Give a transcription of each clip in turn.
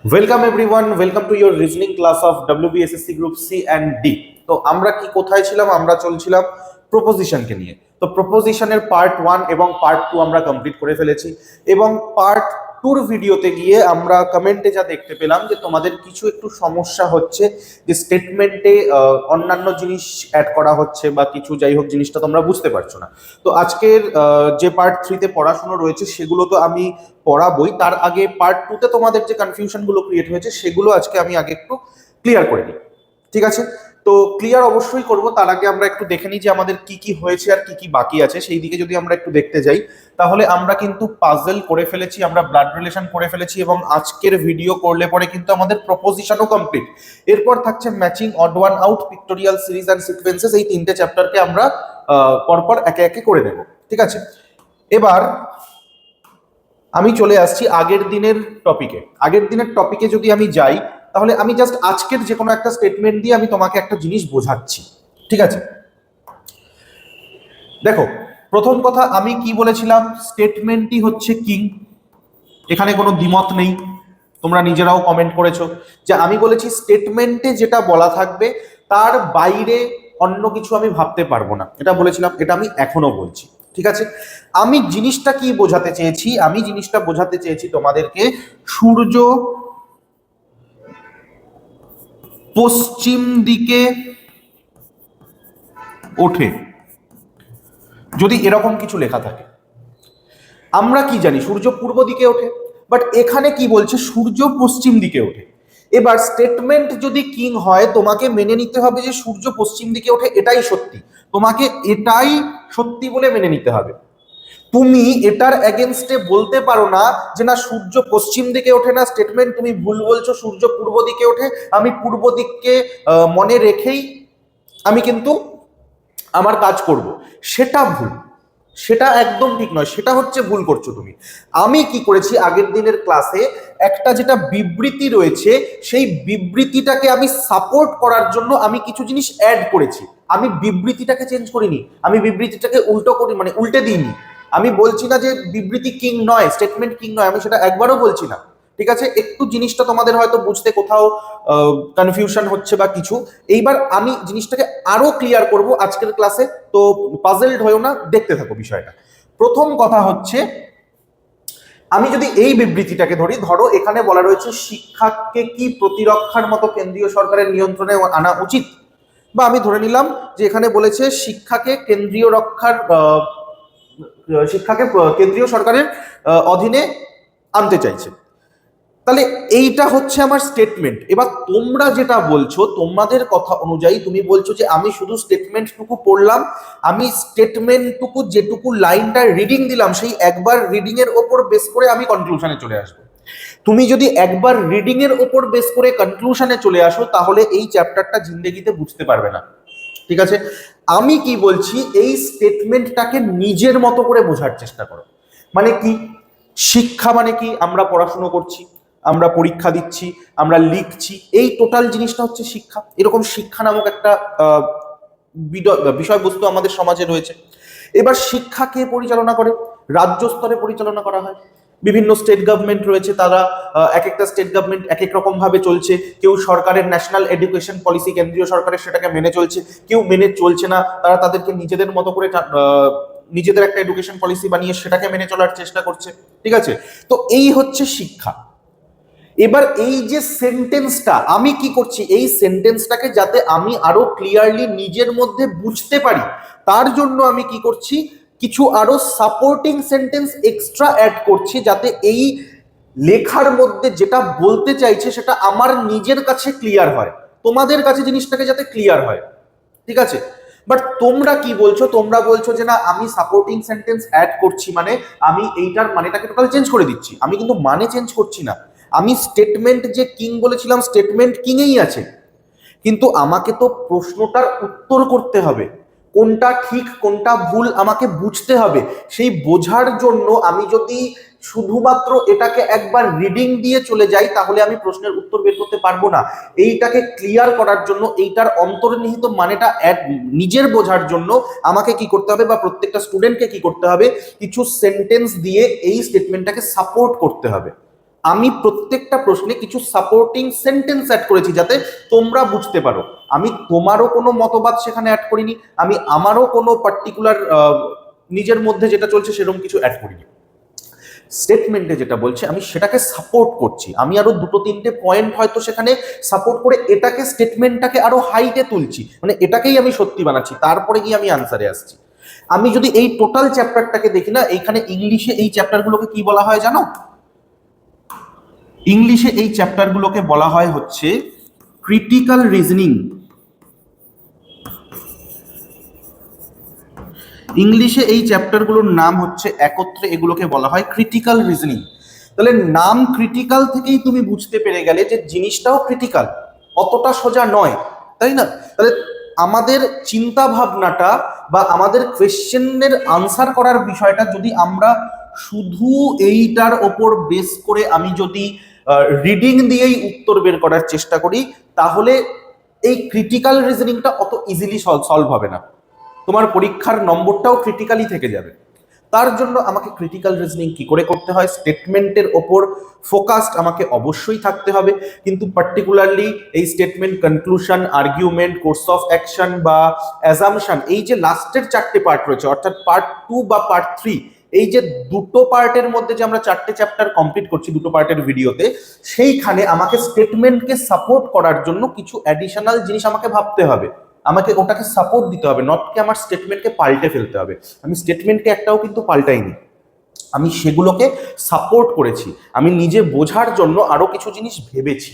Welcome everyone, welcome to your reasoning class of WBSSC group C and D. তো আমরা কি কোথায় ছিলাম? আমরা চলছিলাম প্রপোজিশনকে নিয়ে। তো প্রপোজিশনের পার্ট 1 এবং পার্ট 2 আমরা কমপ্লিট করে ফেলেছি, এবং পার্ট 2 ভিডিওতে গিয়ে আমরা কমেন্টে যা দেখতে পেলাম যে তোমাদের কিছু একটু সমস্যা হচ্ছে, যে স্টেটমেন্টে অন্যান্য জিনিস অ্যাড করা হচ্ছে বা কিছু যাই হোক জিনিসটা তোমরা বুঝতে পারছো না। তো আজকের যে পার্ট 3 তে পড়াশোনা রয়েছে সেগুলো তো আমি পড়াবই, তার আগে পার্ট 2 তে তোমাদের যে কনফিউশন গুলো ক্রিয়েট হয়েছে সেগুলো আজকে আমি আগে একটু ক্লিয়ার করে নিই। ঠিক আছে? তো ক্লিয়ার অবশ্যই করব, তার আগে আমরা একটু দেখে নিই যে আমাদের কি কি হয়েছে আর কি কি বাকি আছে। সেই দিকে যদি আমরা একটু দেখতে যাই, তাহলে আমরা কিন্তু পাজল করে ফেলেছি, আমরা ব্লাড রিলেশন করে ফেলেছি, এবং আজকের ভিডিও করলে পরে কিন্তু আমাদের প্রপোজিশনও কমপ্লিট। এরপর থাকছে matching, odd one out, pictorial series and sequences. এই তিনটে চ্যাপ্টারকে আমরা পরপর একে একে করে নেব। ঠিক আছে? এবার আমি চলে আসছি আগের দিনের টপিকে। আগের দিনের টপিকে যদি আমি যাই, তাহলে আমি জাস্ট আজকের যে কোনো একটা স্টেটমেন্ট দিয়ে আমি তোমাকে একটা জিনিস বোঝাচ্ছি। ঠিক আছে? দেখো, প্রথম কথা আমি কি বলেছিলাম, স্টেটমেন্টই হচ্ছে কিং। এখানে কোনো দ্বিমত নেই, তোমরা নিজেরাও কমেন্ট করেছো যে আমি বলেছি স্টেটমেন্টে যেটা বলা থাকবে তার বাইরে অন্য কিছু আমি ভাবতে পারবো না, এটা বলেছিলাম, এটা আমি এখনো বলছি। ঠিক আছে? আমি জিনিসটা কি বোঝাতে চেয়েছি, আমি জিনিসটা বোঝাতে চেয়েছি তোমাদেরকে, সূর্য পশ্চিম দিকে ওঠে, যদি এরকম কিছু লেখা থাকে। আমরা কি জানি সূর্য পূর্ব দিকে ওঠে, বাট এখানে কি বলছে সূর্য পশ্চিম দিকে ওঠে। এবার স্টেটমেন্ট যদি কিং হয়, তোমাকে মেনে নিতে হবে যে সূর্য পশ্চিম দিকে ওঠে, এটাই সত্যি, তোমাকে এটাই সত্যি বলে মেনে নিতে হবে। তুমি এটার এগেনস্টে বলতে পারো না যে না সূর্য পশ্চিম দিকে ওঠে না, স্টেটমেন্ট তুমি ভুল বলছো, সূর্য পূর্ব দিকে ওঠে, আমি পূর্ব দিককে মনে রেখেই আমি কিন্তু আমার কাজ করব। সেটা ভুল, সেটা একদম ঠিক নয়, সেটা হচ্ছে ভুল করছো তুমি। আমি কি করেছি আগের দিনের ক্লাসে, একটা যেটা বিবৃতি রয়েছে সেই বিবৃতিটাকে আমি সাপোর্ট করার জন্য আমি কিছু জিনিস অ্যাড করেছি। আমি বিবৃতিটাকে চেঞ্জ করিনি, আমি বিবৃতিটাকে উল্টো করি, মানে উল্টে দিইনি। আমি বলছি না যে বিবৃতি কিং নয়, স্টেটমেন্ট কিং নয়, আমি সেটা একবারও বলছি না। ঠিক আছে? একটু জিনিসটা তোমাদের হয়তো বুঝতে কোথাও কনফিউশন হচ্ছে বা কিছু। এইবার আমি জিনিসটাকে আরো ক্লিয়ার করব আজকের ক্লাসে, তো পাজলড হয়েও না, দেখতে থাকো বিষয়টা। প্রথম কথা হচ্ছে, আমি যদি এই বিবৃতিটাকে ধরি, ধরো এখানে বলা রয়েছে শিক্ষাকে কি প্রতিরক্ষার মতো কেন্দ্রীয় সরকারের নিয়ন্ত্রণে আনা উচিত, বা আমি ধরে নিলাম যে এখানে বলেছে শিক্ষাকে কেন্দ্রীয় রক্ষার শিক্ষাকে কেন্দ্রীয় সরকারের অধীনে আনতে চাইছে। তাহলে এইটা হচ্ছে আমার স্টেটমেন্ট। এবার তোমরা যেটা বলছো, তোমাদের কথা অনুযায়ী তুমি বলছো যে আমি শুধু স্টেটমেন্টটুকু পড়লাম, আমি স্টেটমেন্টটুকু যেটুকু লাইনটা রিডিং দিলাম সেই একবার রিডিং এর ওপর বেস করে আমি কনক্লুশনে চলে আসবো। তুমি যদি একবার রিডিং এর ওপর বেস করে কনক্লুশনে চলে আসো, তাহলে এই চ্যাপ্টারটা জিন্দেগিতে বুঝতে পারবে না। ঠিক আছে? আমি কি বলছি, এই স্টেটমেন্টটাকে নিজের মতো করে বোঝার চেষ্টা করো। মানে কি শিক্ষা, মানে কি আমরা পড়াশুনো করছি, আমরা পরীক্ষা দিচ্ছি, আমরা লিখছি, এই টোটাল জিনিসটা হচ্ছে শিক্ষা। এরকম শিক্ষা নামক একটা বিষয়বস্তু আমাদের সমাজে রয়েছে। এবার শিক্ষা কে পরিচালনা করে? রাজ্য স্তরে পরিচালনা করা হয়। বিভিন্ন স্টেট গভর্নমেন্ট রয়েছে, তারা এক একটা স্টেট গভর্নমেন্ট এক এক রকম ভাবে চলছে। কেউ সরকারের ন্যাশনাল এডুকেশন পলিসি, কেন্দ্রীয় সরকারের, সেটাকে মেনে চলছে, কেউ মেনে চলছে না, তারা তাদেরকে নিজেদের মতো করে নিজেদের একটা এডুকেশন পলিসি বানিয়ে সেটাকে মেনে চলার চেষ্টা করছে। ঠিক আছে? তো এই হচ্ছে শিক্ষা। এবার এই যে সেন্টেন্সটা আমি কি করছি, এই সেন্টেন্সটাকে যাতে আমি আরো ক্লিয়ারলি নিজের মধ্যে বুঝতে পারি, তার জন্য আমি কি করছি, কিছু আরো সাপোর্টিং সেন্টেন্স এক্সট্রা অ্যাড করছি, যাতে এই লেখার মধ্যে যেটা বলতে চাইছে সেটা আমার নিজের কাছে ক্লিয়ার হয়, তোমাদের কাছে জিনিসটাকে যাতে ক্লিয়ার হয়। ঠিক আছে? বাট তোমরা কি বলছো, তোমরা বলছো যে না আমি সাপোর্টিং সেন্টেন্স অ্যাড করছি, মানে আমি এইটার মানেটাকে টোটাল চেঞ্জ করে দিচ্ছি। আমি কিন্তু মানে চেঞ্জ করছি না, আমি স্টেটমেন্ট যে কিং বলেছিলাম স্টেটমেন্ট কিংই আছে, কিন্তু আমাকে তো প্রশ্নটার উত্তর করতে হবে, কোনটা ঠিক কোনটা ভুল আমাকে বুঝতে হবে। সেই বোঝার জন্য আমি যদি শুধুমাত্র এটাকে একবার রিডিং দিয়ে চলে যাই, তাহলে আমি প্রশ্নের উত্তর বের করতে পারবো না। এইটাকে ক্লিয়ার করার জন্য, এইটার অন্তর্নিহিত মানেটা নিজের বোঝার জন্য আমাকে কি করতে হবে, বা প্রত্যেকটা স্টুডেন্টকে কি করতে হবে, কিছু সেন্টেন্স দিয়ে এই স্টেটমেন্টটাকে সাপোর্ট করতে হবে। আমি প্রত্যেকটা প্রশ্নে কিছু সাপোর্টিং সেন্টেন্স অ্যাড করেছি যাতে তোমরা বুঝতে পারো। আমি তোমারও কোনো মতবাদ সেখানে অ্যাড করিনি, আমি আমারও কোনো পার্টিকুলার নিজের মধ্যে যেটা চলছে সেরকম কিছু অ্যাড করিনি। স্টেটমেন্টে যেটা বলছে আমি সেটাকে সাপোর্ট করছি, আমি আরো দুটো তিনটে পয়েন্ট হয়তো সেখানে সাপোর্ট করে এটাকে স্টেটমেন্টটাকে আরো হাইটে তুলছি, মানে এটাকেই আমি সত্যি বানাচ্ছি, তারপরে গিয়ে আমি আনসারে আসছি। আমি যদি এই টোটাল চ্যাপ্টারটাকে দেখি না, এইখানে ইংলিশে এই চ্যাপ্টারগুলোকে কি বলা হয় জানো? ইংলিশে এই চ্যাপ্টারগুলোকে বলা হয় হচ্ছে ক্রিটিক্যাল রিজনিং। ইংলিশে এই চ্যাপ্টারগুলোর নাম হচ্ছে একত্রে এগুলোকে বলা হয় ক্রিটিক্যাল রিজনিং। তাহলে নাম ক্রিটিক্যাল থেকেই তুমি বুঝতে পেরে গেলে যে জিনিসটাও ক্রিটিক্যাল, অতটা সোজা নয়, তাই না? তাহলে আমাদের চিন্তা ভাবনাটা বা আমাদের কোয়েশ্চেনের আনসার করার বিষয়টা যদি আমরা শুধু এইটার ওপর বেস করে আমি যদি রিডিং দিয়েই উত্তর বের করার চেষ্টা করি, তাহলে এই ক্রিটিক্যাল রিজনিংটা অত ইজিলি সলভ হবে না, তোমার পরীক্ষার নম্বরটাও ক্রিটিক্যালি থেকে যাবে। তার জন্য আমাকে ক্রিটিক্যাল রিজনিং কি করে করতে হয়, স্টেটমেন্টের ওপর ফোকাসড আমাকে অবশ্যই থাকতে হবে, কিন্তু পার্টিকুলারলি এই statement, conclusion, argument, course of action বা অ্যাজাম্পশন, এই যে লাস্টের চারটে পার্ট রয়েছে অর্থাৎ পার্ট 2 বা পার্ট 3, এই যে দুটো পার্টের মধ্যে যে আমরা চারটে চ্যাপ্টার কমপ্লিট করছি দুটো পার্টের ভিডিওতে, সেইখানে আমাকে স্টেটমেন্টকে সাপোর্ট করার জন্য কিছু অ্যাডিশনাল জিনিস আমাকে ভাবতে হবে, আমাকে ওটাকে সাপোর্ট দিতে হবে, নট কি আমার স্টেটমেন্টকে পাল্টে ফেলতে হবে। আমি স্টেটমেন্টকে একটাও কিন্তু পাল্টাইনি, আমি সেগুলোকে সাপোর্ট করেছি, আমি নিজে বোঝার জন্য আরো কিছু জিনিস ভেবেছি।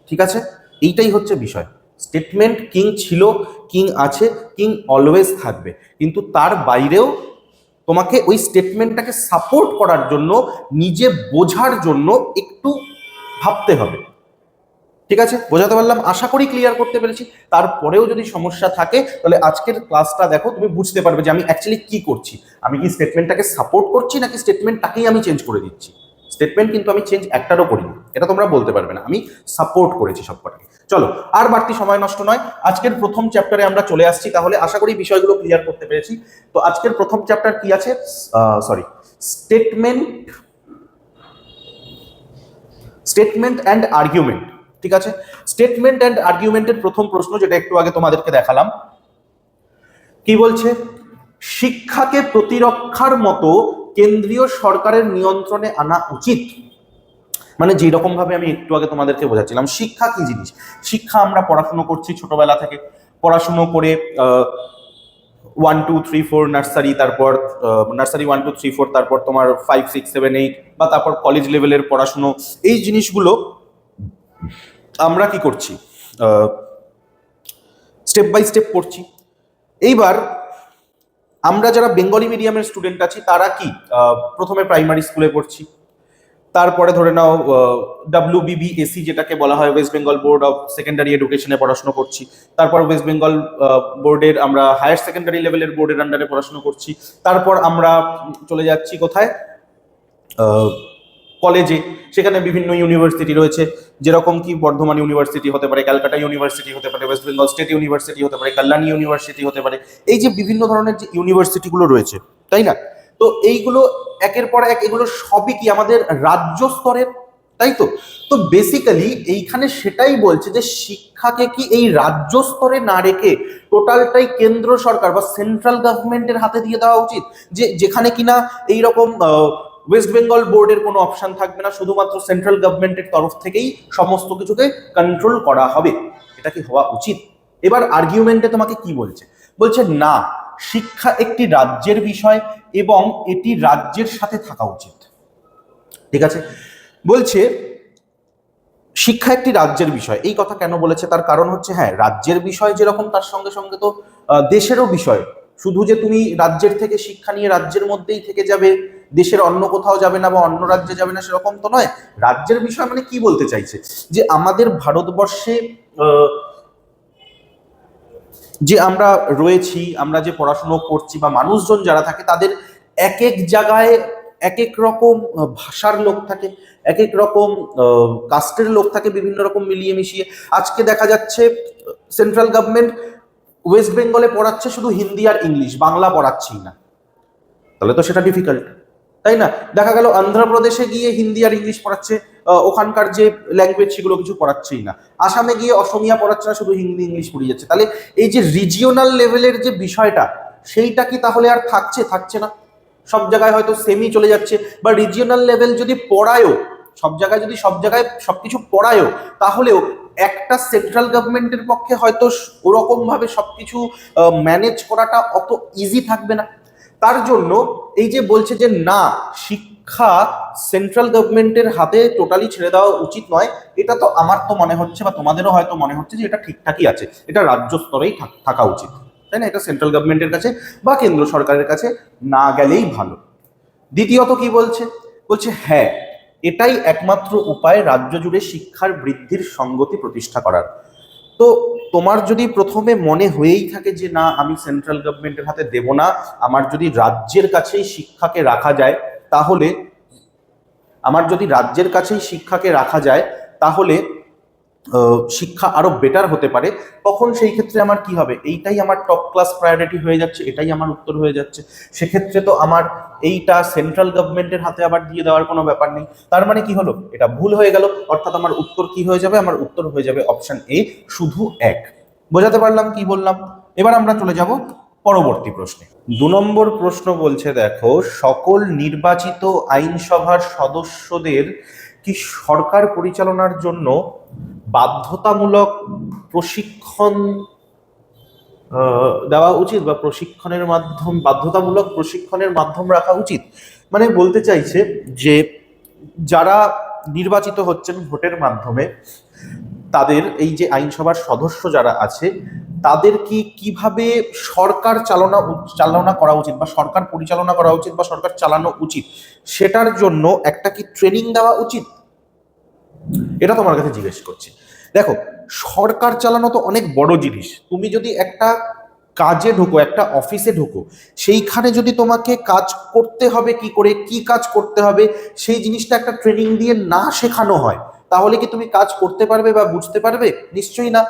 ঠিক আছে, এইটাই হচ্ছে বিষয়। স্টেটমেন্ট কিং ছিল, কিং আছে, কিং অলওয়েজ থাকবে, কিন্তু তার বাইরেও তোমাকে ওই স্টেটমেন্টটাকে সাপোর্ট করার জন্য, নিজে বোঝার জন্য একটু ভাবতে হবে। ঠিক আছে, বোঝাতে পারলাম? আশা করি ক্লিয়ার করতে পেরেছি। তারপরেও যদি সমস্যা থাকে তাহলে আজকের ক্লাসটা দেখো, তুমি বুঝতে পারবে যে আমি অ্যাকচুয়ালি কি করছি, আমি কি স্টেটমেন্টটাকে সাপোর্ট করছি নাকি স্টেটমেন্টটাকেই আমি চেঞ্জ করে দিচ্ছি। স্টেটমেন্ট কিন্তু আমি চেঞ্জ একটারও করিনি, এটা তোমরা বলতে পারবে না, আমি সাপোর্ট করেছি সবকটাকে। চলো, আর বাড়তি সময় নষ্ট নয়, আজকের প্রথম চ্যাপ্টারে আমরা চলে আসছি। তাহলে আশা করি বিষয়গুলো ক্লিয়ার করতে পেরেছি। তো আজকের প্রথম চ্যাপ্টার কি আছে? Statement and argument. ঠিক আছে, স্টেটমেন্ট অ্যান্ড আর্গুমেন্টের প্রথম প্রশ্ন, যেটা একটু আগে তোমাদেরকে দেখালাম, কি বলছে? শিক্ষাকে প্রতিরক্ষার মতো কেন্দ্রীয় সরকারের নিয়ন্ত্রণে আনা উচিত। মানে যেরকম ভাবে আমি একটু আগে তোমাদেরকে বোঝাচ্ছিলাম, শিক্ষা কি জিনিস? শিক্ষা আমরা পড়াশুনো করছি ছোটবেলা থেকে, পড়াশুনো করে 1 2 3 4 নার্সারি, তারপর নার্সারি 1 2 3 4, তারপর তোমার 5 6 7 8, বা তারপর কলেজ লেভেলের পড়াশুনো, এই জিনিসগুলো আমরা কি করছি, স্টেপ বাই স্টেপ পড়ছি। এইবার আমরা যারা বেঙ্গলি মিডিয়ামের স্টুডেন্ট আছি তারা কি প্রথমে প্রাইমারি স্কুলে পড়ছি, তারপরে ধরে নাও WBBSE যেটাকে বলা হয়, west bengal board of secondary এডুকেশনে পড়াশোনা করছি, তারপর ওয়েস্ট বেঙ্গল বোর্ডের আমরা হায়ার সেকেন্ডারি লেভেলের বোর্ডের আন্ডারে পড়াশোনা করছি, তারপর আমরা চলে যাচ্ছি কোথায়, কলেজে, সেখানে বিভিন্ন ইউনিভার্সিটি রয়েছে, যেরকম কি বর্ধমান ইউনিভার্সিটি হতে পারে, ক্যালকাটা ইউনিভার্সিটি হতে পারে, ওয়েস্ট বেঙ্গল স্টেট ইউনিভার্সিটি হতে পারে, কল্যাণী ইউনিভার্সিটি হতে পারে, এই যে বিভিন্ন ধরনের যে ইউনিভার্সিটিগুলো রয়েছে, তাই না? তো এইগুলো একের পর এক, এগুলো সবই কি আমাদের রাজ্য স্তরের, তাই তো? তো বেসিক্যালি এইখানে সেটাই বলছে যে শিক্ষাকে কি এই রাজ্য স্তরে না রেখে টোটালটাই কেন্দ্র সরকার বা সেন্ট্রাল গভর্নমেন্টের হাতে দিয়ে দেওয়া উচিত, যে যেখানে কিনা এইরকম ওয়েস্ট বেঙ্গল বোর্ডের কোনো অপশন থাকবে না, শুধুমাত্র সেন্ট্রাল গভর্নমেন্টের তরফ থেকেই সমস্ত কিছুকে কন্ট্রোল করা হবে। এটা কি হওয়া উচিত? এবার আর্গুমেন্টে তোমাকে কি বলছে? বলছে না, শিক্ষা একটি রাজ্যের বিষয় এবং এটি রাজ্যের সাথে থাকা উচিত। ঠিক আছে, বলছে শিক্ষা একটি রাজ্যের বিষয়। এই কথা কেন বলেছে? তার কারণ হচ্ছে, হ্যাঁ, রাজ্যের বিষয় যেরকম, তার সঙ্গে সঙ্গে তো দেশেরও বিষয়। শুধু যে তুমি রাজ্যের থেকে শিক্ষা নিয়ে রাজ্যের মধ্যেই থেকে যাবে, দেশের অন্য কোথাও যাবে না বা অন্য রাজ্যে যাবে না, সেরকম তো নয়। রাজ্যের বিষয় মানে কি বলতে চাইছে? যে আমাদের ভারতবর্ষে যে আমরা রয়েছি, আমরা যে পড়াশুনো করছি বা মানুষজন যারা থাকে, তাদের এক এক জায়গায় এক এক রকম ভাষার লোক থাকে, এক এক রকম কাস্টের লোক থাকে, বিভিন্ন রকম মিলিয়ে মিশিয়ে। আজকে দেখা যাচ্ছে সেন্ট্রাল গভর্নমেন্ট ওয়েস্ট বেঙ্গলে পড়াচ্ছে শুধু হিন্দি আর ইংলিশ, বাংলা পড়াচ্ছেই না, তাহলে তো সেটা ডিফিকাল্ট, তাই না? দেখা গেল অন্ধ্রপ্রদেশে গিয়ে হিন্দি আর ইংলিশ পড়াচ্ছে, ওখানকার যে ল্যাঙ্গুয়েজ সেগুলো কিছু পড়াচ্ছেই না, আসামে গিয়ে অসমিয়া পড়াচ্ছে না, শুধু হিন্দি ইংলিশ পড়িয়ে যাচ্ছে। তাহলে এই যে রিজিওনাল লেভেলের যে বিষয়টা, সেইটা কি তাহলে আর থাকছে না? সব জায়গায় হয়তো সেমি চলে যাচ্ছে, বা রিজিওনাল লেভেল যদি পড়ায়ও সব জায়গায়, যদি সব জায়গায় সবকিছু পড়ায়ও, তাহলেও একটা সেন্ট্রাল গভর্নমেন্টের পক্ষে হয়তো ওরকম ভাবে সবকিছু ম্যানেজ করাটা অত ইজি থাকবে না। তার জন্য এই যে বলছে যে না, শিক্ষা সেন্ট্রাল গভর্নমেন্টের হাতে টোটালি ছেড়ে দেওয়া উচিত নয়, এটা তো আমার তো মনে হচ্ছে বা তোমাদেরও হয়তো মনে হচ্ছে যে এটা ঠিকঠাকই আছে, এটা রাজ্য স্তরেই থাকা উচিত, তাই না? এটা সেন্ট্রাল গভর্নমেন্টের কাছে বা কেন্দ্র সরকারের কাছে না গেলেই ভালো। দ্বিতীয়ত কি বলছে হ্যাঁ, এটাই একমাত্র উপায় রাজ্য জুড়ে শিক্ষার বৃদ্ধির সঙ্গতি প্রতিষ্ঠা করার। তো তোমার যদি প্রথমে মনে হয়েই থাকে যে না, আমি সেন্ট্রাল গভর্নমেন্টের হাতে দেব না, আমার যদি রাজ্যের কাছেই শিক্ষাকে রাখা যায়, তাহলে তাহলে শিক্ষা আরো বেটার হতে পারে, তখন সেই ক্ষেত্রে আমার কি হবে? এইটাই আমার টপ ক্লাস প্রায়োরিটি হয়ে যাচ্ছে, এটাই আমার উত্তর হয়ে যাচ্ছে। সেক্ষেত্রে তো আমার এইটা সেন্ট্রাল গভর্নমেন্টের হাতে আবার দিয়ে দেওয়ার কোনো ব্যাপার নেই। তার মানে কি হলো? এটা ভুল হয়ে গেল, অর্থাৎ আমার উত্তর কি হয়ে যাবে? আমার উত্তর হয়ে যাবে অপশন এ, শুধু এক। বোঝাতে পারলাম কি বললাম? এবার আমরা চলে যাব পরবর্তী প্রশ্নে। 2 নম্বর প্রশ্ন বলছে, দেখো, সকল নির্বাচিত আইনসভার সদস্যদের কি সরকার পরিচালনার জন্য বাধ্যতামূলক প্রশিক্ষণ দেওয়া উচিত, বা বাধ্যতামূলক প্রশিক্ষণের মাধ্যম রাখা উচিত? মানে বলতে চাইছে যে যারা নির্বাচিত হচ্ছেন ভোটের মাধ্যমে, তাদের এই যে আইনসভার সদস্য যারা আছে, তাদের কিভাবে সরকার চালনা করা উচিত, বা সরকার পরিচালনা করা উচিত, বা সরকার চালানো উচিত, সেটার জন্য একটা কি ট্রেনিং দেওয়া উচিত? এটা তোমার কাছে জিজ্ঞেস করছি। দেখো, সরকার চালানো তো অনেক বড় জিনিস। তুমি যদি একটা কাজে ঢোকো, একটা অফিসে ঢোকো, সেইখানে যদি তোমাকে কাজ করতে হবে, কি করে কি কাজ করতে হবে, সেই জিনিসটা একটা ট্রেনিং দিয়ে না শেখানো হয়, তাহলে কি তুমি কাজ করতে পারবে বা বুঝতে পারবে? নিশ্চয়ই না।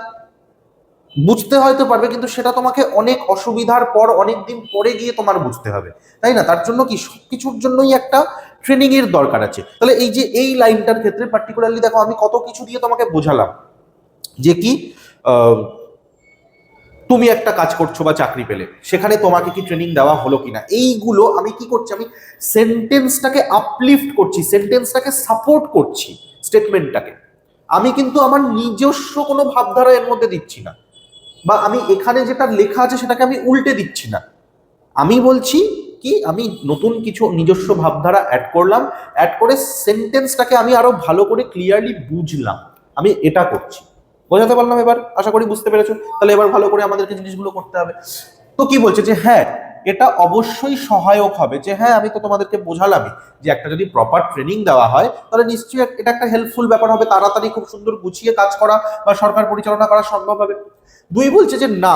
বুঝতে হয়তো পারবে, কিন্তু সেটা তোমাকে অনেক অসুবিধার পর, অনেক দিন পরে গিয়ে তোমার বুঝতে হবে, তাই না? তার জন্য কি সবকিছুর জন্যই একটা ট্রেনিং এর দরকার আছে। তাহলে এই যে এই লাইনটার ক্ষেত্রে পার্টিকুলারলি দেখো, আমি কত কিছু দিয়ে তোমাকে বোঝালাম যে কি তুমি একটা কাজ করছো বা চাকরি পেলে, সেখানে তোমাকে কি ট্রেনিং দেওয়া হলো কিনা, এইগুলো আমি কি করছি? আমি সেন্টেন্সটাকে আপলিফট করছি, সেন্টেন্সটাকে সাপোর্ট করছি, স্টেটমেন্টটাকে। আমি কিন্তু আমার নিজস্ব কোনো ভাবধারা এর মধ্যে দিচ্ছি না, বা আমি এখানে যেটা লেখা আছে সেটাকে আমি উল্টে দিচ্ছি না। আমি বলছি কি, আমি নতুন কিছু নিজস্ব ভাবধারা অ্যাড করলাম, অ্যাড করে সেন্টেন্সটাকে আমি আরো ভালো করে ক্লিয়ারলি বুঝলাম, আমি এটা করছি। বোঝাতে পারলাম? এবার আশা করি বুঝতে পেরেছো। তাহলে এবার ভালো করে আমাদেরকে জিনিসগুলো করতে হবে। তো কি বলছে যে হ্যাঁ, এটা অবশ্যই সহায়ক হবে, যে হ্যাঁ, আমি তো তোমাদেরকে বোঝালামই যে একটা যদি প্রপার ট্রেনিং দেওয়া হয়, তাহলে নিশ্চয়ই এটা একটা হেল্পফুল ব্যাপার হবে, তাড়াতাড়ি খুব সুন্দর গুছিয়ে কাজ করা বা সরকার পরিচালনা করা সম্ভব হবে। 2 বলছে যে না,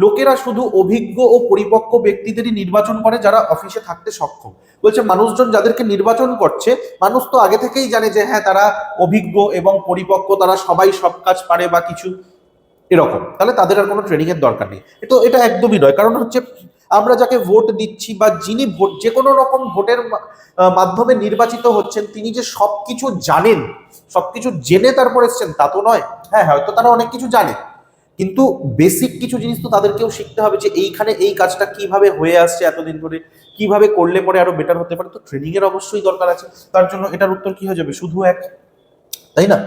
লোকেরা শুধু অভিজ্ঞ ও পরিপক্ক ব্যক্তিদেরই নির্বাচন করে যারা অফিসে থাকতে সক্ষম। বলছে মানুষজন যাদেরকে নির্বাচন করছে, মানুষ তো আগে থেকেই জানে যে হ্যাঁ, তারা অভিজ্ঞ এবং পরিপক্ক, তারা সবাই সব কাজ পারে বা কিছু এরকম, তাহলে তাদের আর কোনো ট্রেনিং এর দরকার নেই। এটা একদমই নয়। কারণ হচ্ছে, আমরা যাকে ভোট দিচ্ছি বা যিনি ভোট, যে কোনো রকম ভোটের মাধ্যমে নির্বাচিত হচ্ছেন, তিনি যে সবকিছু জানেন, সবকিছু জেনে তারপর এসছেন তা তো নয়। হ্যাঁ, হয়তো তারা অনেক কিছু জানে, কিন্তু বেসিক কিছু জিনিস তো তাদেরকেও শিখতে হবে, যে এইখানে এই কাজটা কিভাবে হয়ে আসছে এতদিন ধরে, কিভাবে করলে পরে আরো বেটার হতে পারে। তো ট্রেনিং এর অবশ্যই দরকার আছে। তার জন্য এটার উত্তর কি হয়ে যাবে? শুধু এক, তাই না?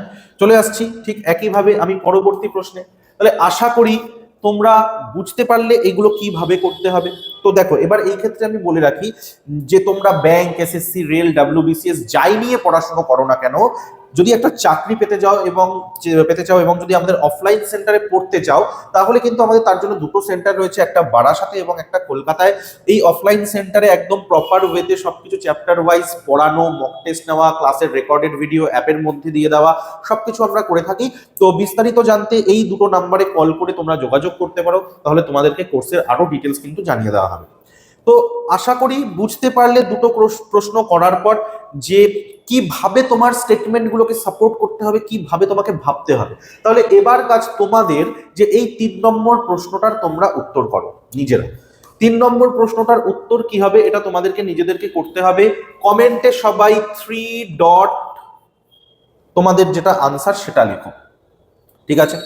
চলে আসছি ঠিক একইভাবে আমি পরবর্তী প্রশ্নে। তাহলে আশা করি তোমরা বুঝতে পারলে এগুলো কিভাবে করতে হবে। তো দেখো, এবার এই ক্ষেত্রে আমি বলে রাখি যে তোমরা ব্যাংক, এসএসসি, রেল, ডাব্লিউবিসিএস যাই নিয়ে পড়াশোনা করো না কেন, যদি একটা চাকরি পেতে চাও এবং যদি আমাদের অফলাইন সেন্টারে পড়তে চাও, তাহলে কিন্তু আমাদের তার জন্য 2টো সেন্টার রয়েছে, একটা বারাসাতে এবং একটা কলকাতায়। এই অফলাইন সেন্টারে একদম প্রপার ওয়েতে সবকিছু চ্যাপ্টার ওয়াইজ পড়ানো, মক টেস্ট নেওয়া, ক্লাসের রেকর্ডেড ভিডিও অ্যাপের মধ্যে দিয়ে দেওয়া, সবকিছু আমরা করে থাকি। তো বিস্তারিত জানতে এই 2টো নাম্বারে কল করে তোমরা যোগাযোগ করতে পারো, তাহলে তোমাদেরকে কোর্সের আরো ডিটেলস কিন্তু জানিয়ে দেওয়া হবে। তো আশা করি বুঝতে পারলে 2টো প্রশ্ন করার পর যে কিভাবে তোমার স্টেটমেন্টগুলোকে সাপোর্ট করতে হবে, কিভাবে তোমাকে ভাবতে হবে। তাহলে এবার কাজ তোমাদের যে এই 3 নম্বর প্রশ্নটার তোমরা উত্তর করো নিজেরা। 3 নম্বর প্রশ্নটার উত্তর কি হবে, এটা তোমাদেরকে নিজেদেরকে করতে হবে। কমেন্টে সবাই 3 তোমাদের যেটা আনসার সেটা লিখো, ঠিক আছে?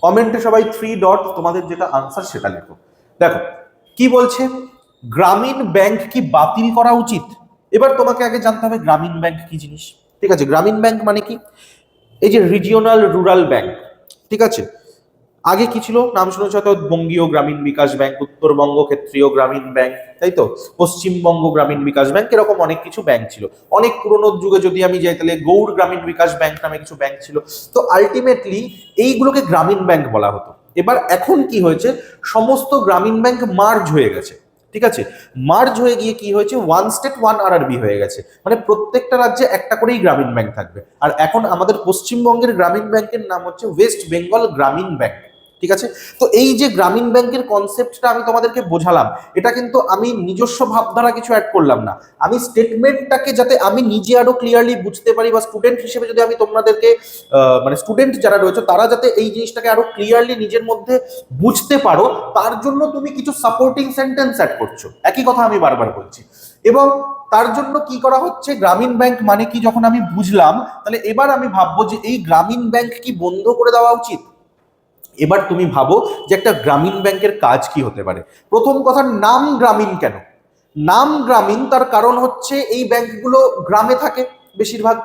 কমেন্টে সবাই 3 ডট, তোমাদের যেটা আনসার সেটা লিখো। দেখো কি বলছে, গ্রামীণ ব্যাংক কি বাতিল করা উচিত? এবার তোমাকে আগে জানতে হবে গ্রামীণ ব্যাংক কি জিনিস, ঠিক আছে? গ্রামীণ ব্যাংক মানে কি? এই যে রিজিওনাল রুরাল ব্যাংক, ঠিক আছে? আগে কি ছিল, নাম শুনেছ হয়তো, বঙ্গীয় গ্রামীণ বিকাশ ব্যাংক, উত্তরবঙ্গ ক্ষেত্রীয় গ্রামীণ ব্যাংক, তাই তো, পশ্চিমবঙ্গ গ্রামীণ বিকাশ ব্যাংক, এরকম অনেক কিছু ব্যাংক ছিল। অনেক পুরোনো যুগে যদি আমি যাই তাহলে গৌড় গ্রামীণ বিকাশ ব্যাংক নামে কিছু ব্যাংক ছিল। তো আলটিমেটলি এইগুলোকে গ্রামীণ ব্যাংক বলা হতো। এবার এখন কি হয়েছে, সমস্ত গ্রামীণ ব্যাংক মার্জ হয়ে গেছে, ঠিক আছে? মার্জ হয়ে গিয়ে কি হয়েছে, ওয়ান স্টেট ওয়ান আরআরবি হয়ে গেছে, মানে প্রত্যেকটা রাজ্যে একটা করেই গ্রামীণ ব্যাংক থাকবে। আর এখন আমাদের পশ্চিমবঙ্গের গ্রামীণ ব্যাংকের নাম হচ্ছে ওয়েস্ট বেঙ্গল গ্রামীণ ব্যাংক, ঠিক আছে? তো এই যে গ্রামীণ ব্যাংকের কনসেপ্টটা আমি তোমাদেরকে বোঝালাম, এটা কিন্তু আমি নিজস্ব ভাবধারা কিছু অ্যাড করলাম না, আমি স্টেটমেন্টটাকে যাতে আমি নিজে আরো ক্লিয়ারলি বুঝতে পারি, বা স্টুডেন্ট হিসেবে যদি আমি তোমাদেরকে মানে স্টুডেন্ট যারা রয়েছে তারা যাতে এই জিনিসটাকে আরো ক্লিয়ারলি নিজের মধ্যে বুঝতে পারো, তার জন্য তুমি কিছু সাপোর্টিং সেন্টেন্স অ্যাড করছো, একই কথা আমি বারবার বলছি। এবং তার জন্য কি করা হচ্ছে, গ্রামীণ ব্যাংক মানে কি যখন আমি বুঝলাম, তাহলে এবার আমি ভাববো যে এই গ্রামীণ ব্যাংক কি বন্ধ করে দেওয়া উচিত। এবার তুমি ভাবো যে একটা গ্রামীণ ব্যাংকের কাজ কি হতে পারে। প্রথম কথা, নাম গ্রামীণ কেন? নাম গ্রামীণ তার কারণ হচ্ছে এই ব্যাংকগুলো গ্রামে থাকে বেশিরভাগ।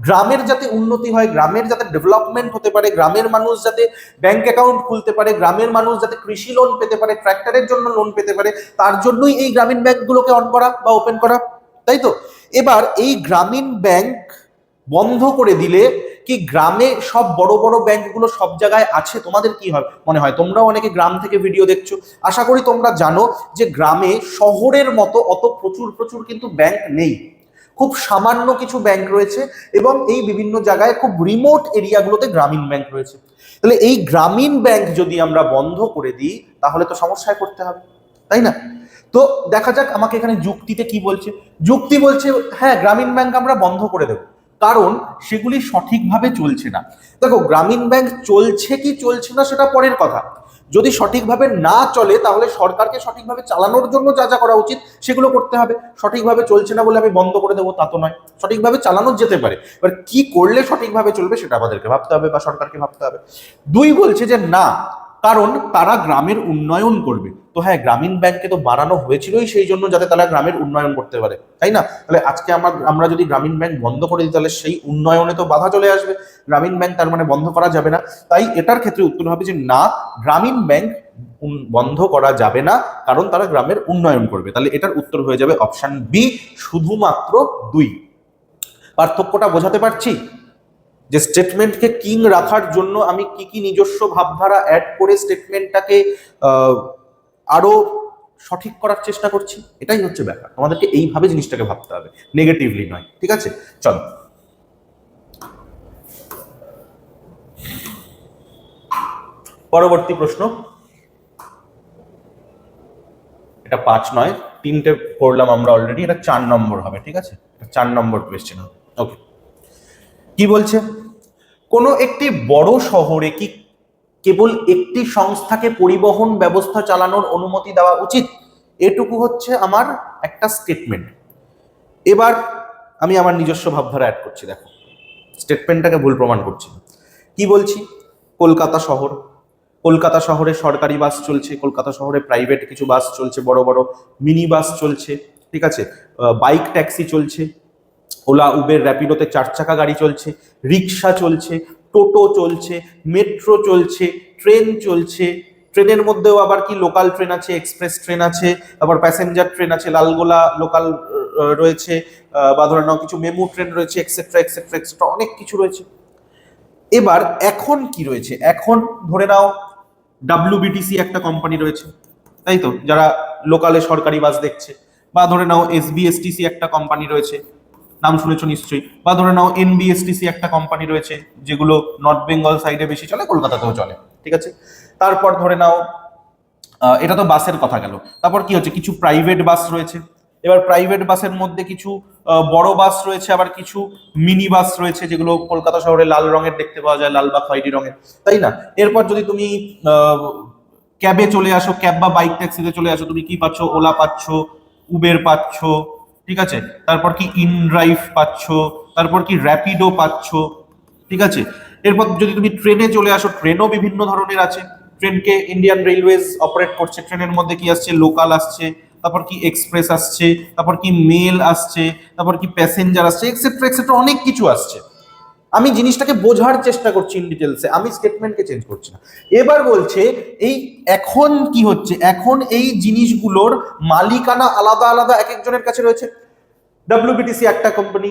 গ্রামের যাতে উন্নতি হয়, গ্রামের যাতে ডেভেলপমেন্ট হতে পারে, গ্রামের মানুষ যাতে ব্যাংক অ্যাকাউন্ট খুলতে পারে, গ্রামের মানুষ যাতে কৃষি লোন পেতে পারে, ট্র্যাক্টরের জন্য লোন পেতে পারে, তার জন্যই এই গ্রামীণ ব্যাংকগুলোকে অন করা বা ওপেন করা, তাই তো? এবার এই গ্রামীণ ব্যাংক বন্ধ করে দিলে কি গ্রামে সব বড় বড় ব্যাংকগুলো সব জায়গায় আছে? তোমাদের কি হয় মনে হয়? তোমরাও অনেকে গ্রাম থেকে ভিডিও দেখছো, আশা করি তোমরা জানো যে গ্রামে শহরের মতো অত প্রচুর প্রচুর কিন্তু ব্যাংক নেই, খুব সামান্য কিছু ব্যাংক রয়েছে, এবং এই বিভিন্ন জায়গায় খুব রিমোট এরিয়াগুলোতে গ্রামীণ ব্যাংক রয়েছে। তাহলে এই গ্রামীণ ব্যাংক যদি আমরা বন্ধ করে দিই তাহলে তো সমস্যায় পড়তে হবে, তাই না? তো দেখা যাক আমাকে এখানে যুক্তিতে কি বলছে। যুক্তি বলছে হ্যাঁ, গ্রামীণ ব্যাংক আমরা বন্ধ করে দেবো, কারণ সেগুলি সঠিকভাবে চলছে না। দেখো, গ্রামীণ ব্যাংক চলছে কি চলছে না সেটা পরের কথা, যদি সঠিকভাবে না চলে তাহলে সরকারকে সঠিকভাবে চালানোর জন্য যা যা করা উচিত সেগুলো করতে হবে। সঠিকভাবে চলছে না বলে আমি বন্ধ করে দেবো তা তো নয়, সঠিকভাবে চালানো যেতে পারে, এবার কি করলে সঠিকভাবে চলবে সেটা আমাদেরকে ভাবতে হবে বা সরকারকে ভাবতে হবে। দুই বলছে যে না, কারণ তারা গ্রামের উন্নয়ন করবে। তো হ্যাঁ, গ্রামীণ ব্যাংকে তো বানানো হয়েছিলই সেই জন্য যাতে তারা গ্রামের উন্নয়ন করতে পারে, তাই না? তাহলে আজকে আমরা যদি গ্রামীণ ব্যাংক বন্ধ করে দিই তাহলে সেই উন্নয়নে তো বাধা চলে আসবে, গ্রামীণ ব্যাংক তার মানে বন্ধ করা যাবে না। তাই এটার ক্ষেত্রে উত্তর হবে যে না, গ্রামীণ ব্যাংক বন্ধ করা যাবে না, কারণ তারা গ্রামের উন্নয়ন করবে। তাহলে এটার উত্তর হয়ে যাবে অপশন বি, শুধুমাত্র 2। পার্থক্যটা বোঝাতে পারছি যে স্টেটমেন্টকে কিং রাখার জন্য আমি কি কি নিজস্ব ভাবধারা অ্যাড করে স্টেটমেন্টটাকে আরো সঠিক করার চেষ্টা করছি, এটাই হচ্ছে ব্যাপার। আমাদেরকে এইভাবে জিনিসটাকে ভাবতে হবে, নেগেটিভলি নয়, ঠিক আছে? চলো পরবর্তী প্রশ্ন। এটা 5 নয়, 3টে পড়লাম আমরা অলরেডি, এটা 4 নম্বর হবে, ঠিক আছে? 4 নম্বর কোয়েশ্চেন হবে। ওকে, কি বলছে, কোনো একটি বড় শহরে কি কেবল একটি সংস্থাকে পরিবহন ব্যবস্থা চালানোর অনুমতি দেওয়া উচিত? এটুকু হচ্ছে আমার একটা স্টেটমেন্ট। এবার আমি আমার নিজস্ব ভাবধারা অ্যাড করছি, দেখো স্টেটমেন্টটাকে ভুল প্রমাণ করছি। কি বলছি, কলকাতা শহর, কলকাতা শহরে সরকারি বাস চলছে, কলকাতা শহরে প্রাইভেট কিছু বাস চলছে, বড় বড় মিনি বাস চলছে, ঠিক আছে, বাইক ট্যাক্সি চলছে, ওলা উবের র্যাপিডোতে 4 চাকা গাড়ি চলছে, রিক্সা চলছে, টোটো চলছে, মেট্রো চলছে, ট্রেন চলছে, ট্রেনের মধ্যেও আবার কি লোকাল ট্রেন আছে, এক্সপ্রেস ট্রেন আছে, আবার প্যাসেঞ্জার ট্রেন আছে, লালগোলা লোকাল রয়েছে, বা ধরে নাও কিছু মেমু ট্রেন রয়েছে, এক্সেট্রা এক্সেট্রা এক্সেট্রা, অনেক কিছু রয়েছে। এবার এখন কি রয়েছে, এখন ধরে নাও ডাব্লিউবিটিসি একটা কোম্পানি রয়েছে, তাই তো, যারা লোকালে সরকারি বাস দেখছে, বা ধরে নাও এসবিএসটিসি একটা কোম্পানি রয়েছে, নাম শুনেছো নিশ্চয়ই, বা ধরে নাও এনবিএসটিসি একটা কোম্পানি রয়েছে, যেগুলো নর্থ বেঙ্গল সাইডে বেশি চলে, কলকাতাতেও চলে, ঠিক আছে? তারপর ধরে নাও এটা তো বাসের কথা গেল, তারপর কি হচ্ছে, কিছু প্রাইভেট বাস রয়েছে। এবার প্রাইভেট বাসের মধ্যে কিছু বড় বাস রয়েছে, আবার কিছু মিনি বাস রয়েছে, যেগুলো কলকাতা শহরে লাল রঙের দেখতে পাওয়া যায়, লাল বা খয়েরি রঙের, তাই না? এরপর যদি তুমি ক্যাবে চলে আসো, ক্যাব বা বাইক ট্যাক্সিতে চলে আসো, তুমি কি পাচ্ছ, ওলা পাচ্ছ, উবের পাচ্ছ, ঠিক আছে, তারপর কি ইনড্রাইভ পাচ্ছ, তারপর কি র্যাপিডো পাচ্ছ, ঠিক আছে। এরপর যদি তুমি ট্রেনে চলে আসো, ট্রেনও বিভিন্ন ধরনের আছে। ট্রেনকে ইন্ডিয়ান রেলওয়েজ অপারেট করছে। ট্রেনের মধ্যে কি আসছে, লোকাল আসছে, তারপর কি এক্সপ্রেস আসছে, তারপর কি মেল আসছে, তারপর কি প্যাসেঞ্জার আসছে, এক্সেট্রা এক্সেট্রা অনেক কিছু আসছে। আমি জিনিসটাকে বোঝার চেষ্টা করছি ইন ডিটেলসে, আমি স্টেটমেন্টকে চেঞ্জ করছি না। এবার বলছে এই এখন কি হচ্ছে, এখন এই জিনিসগুলোর মালিকানা আলাদা আলাদা এক একজনের কাছে রয়েছে। ডব্লিউবিটিসি একটা কোম্পানি,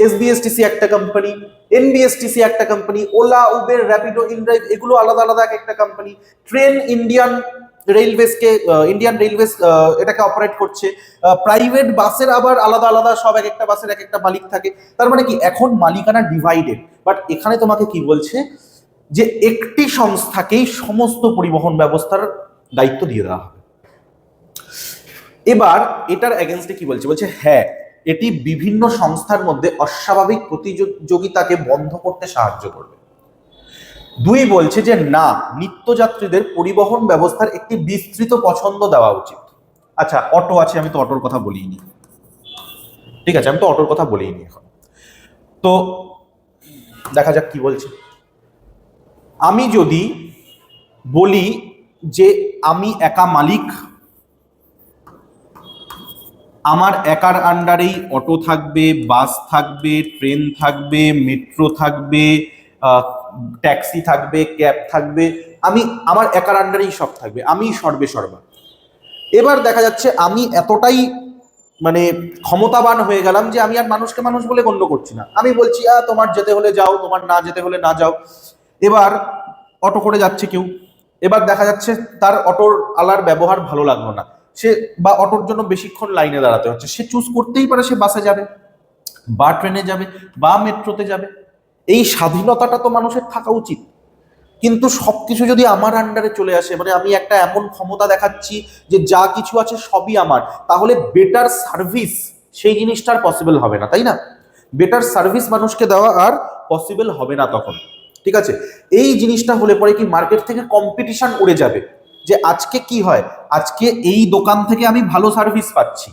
এসবিএসটিসি একটা কোম্পানি, এনবিএসটিসি একটা company, OLA, Uber, Rapido, inDrive এগুলো আলাদা আলাদা এক একটা কোম্পানি। ট্রেন ইন্ডিয়ান রেলওয়েজ এটাকে অপারেট করছে। প্রাইভেট বাসের আবার আলাদা আলাদা সব এক একটা বাসের এক একটা মালিক থাকে। তার মানে কি এখন মালিকানা ডিভাইডেড। বাট এখানে তোমাকে কি বলছে যে একটি সংস্থাকেই সমস্ত পরিবহন ব্যবস্থার দায়িত্ব দিয়ে দেওয়া হবে। এবার এটার এগেনস্টে কি বলছে, বলছে হ্যাঁ এটি বিভিন্ন সংস্থার মধ্যে অস্বাভাবিক প্রতিযোগিতাকে বন্ধ করতে সাহায্য করবে। দুই বলছে যে না, নিত্যযাত্রীদের পরিবহন ব্যবস্থার একটি বিস্তৃত পছন্দ দেওয়া উচিত। আচ্ছা, অটো আছে, আমি তো অটোর কথা বলিনি, ঠিক আছে, আমি তো অটোর কথা বলিনি এখন। তো দেখা যাক কি বলছে। আমি যদি বলি যে আমি একা মালিক, আমার একার আন্ডারেই অটো থাকবে, বাস থাকবে, ট্রেন থাকবে, মেট্রো থাকবে, ট্যাক্সি থাকবে, ক্যাব থাকবে, আমার একার আন্ডারেই সব থাকবে, আমি সর্বে সর্বা। এবার দেখা যাচ্ছে আমি এতটাই মানে ক্ষমতাবান হয়ে গেলাম যে আমি আর মানুষকে মানুষ বলে গণ্য করছি না। আমি বলছি তোমার যেতে হলে যাও, তোমার না যেতে হলে না যাও। এবার অটো করে যাচ্ছে কেউ, এবার দেখা যাচ্ছে তার অটোর আলার ব্যবহার ভালো লাগলো না, সে বা অটোর জন্য বেশিক্ষণ লাইনে দাঁড়াতে হচ্ছে, সে চুজ করতেই পারে সে বাসে যাবে বা ট্রেনে যাবে বা মেট্রোতে যাবে। এই স্বাধীনতাটা তো মানুষের থাকা উচিত। কিন্তু সবকিছু যদি আমার আন্ডারে চলে আসে, মানে আমি একটা এমন ক্ষমতা দেখাচ্ছি যে যা কিছু আছে সবই আমার, তাহলে বেটার সার্ভিস সেই জিনিসটা আর পসিবল হবে না, তাই না? বেটার সার্ভিস মানুষকে দেওয়া আর পসিবল হবে না তখন, ঠিক আছে। এই জিনিসটা হলে পরে কি মার্কেট থেকে কম্পিটিশন উড়ে যাবে, যে আজকে কি হয়, আজকে এই দোকান থেকে আমি ভালো সার্ভিস পাচ্ছি,